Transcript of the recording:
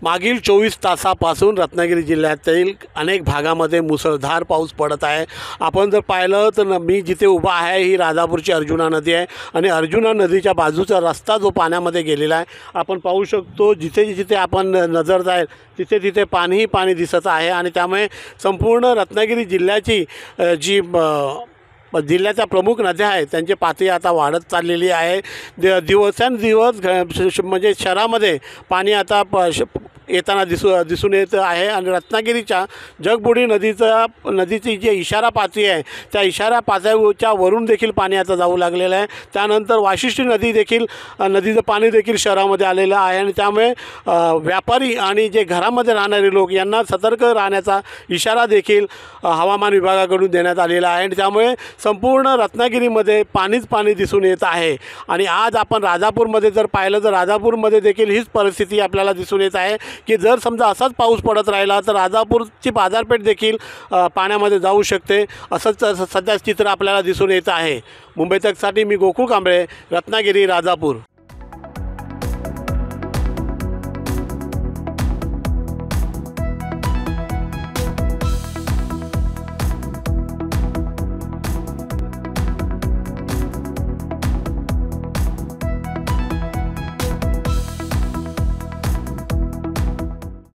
मागील 24 तासापासून रत्नागिरी जिल्ह्यातील अनेक भागामध्ये मुसळधार पाऊस पडत आहे। आपण जर पाहिलं तर मी जिथे उभा आहे ही राजापूरची अर्जुना नदी आहे आणि अर्जुना नदीच्या बाजूचा रस्ता जो पाण्यामध्ये गेलेला आहे आपण पाहू शकतो। जिथे जिथे आपण नजर जाईल तिथे तिथे पाणी दिसत आहे आणि त्यामुळे संपूर्ण रत्नागिरी जिल्ह्याची जी जिल्ह्याच्या प्रमुख नद्या आहेत त्यांची पातळी आता वाढत चाललेली आहे। दिवसेंदिवस म्हणजे शहरामध्ये पाणी आता येताना दिसून येत आहे आणि रत्नागिरीच्या जगबुडी नदीची जी इशारा पातळी आहे त्या इशारा पातळीच्या वरून देखील पाणी आता जाऊ लागलेलं आहे। त्यानंतर वाशिष्ठी नदीचं पाणी देखील शहरामध्ये आलेलं आहे आणि त्यामुळे व्यापारी आणि जे घरामध्ये राहणारे लोक यांना सतर्क राहण्याचा इशारा देखील हवामान विभागाकडून देण्यात आलेला आहे आणि त्यामुळे संपूर्ण रत्नागिरीमध्ये पाणी दिसून येत आहे। आणि आज आपण राजापूरमध्ये जर पाहिलं तर राजापूरमध्ये देखील हीच परिस्थिती आपल्याला दिसून येत आहे की जर समजा असाच पाऊस पडत राहिला तर राजापूरची बाजारपेठ देखील पाण्यामध्ये जाऊ शकते, असंच सध्या चित्र आपल्याला दिसून येत आहे। मुंबई तकसाठी मी गोकुळ कांबळे, रत्नागिरी, राजापूर।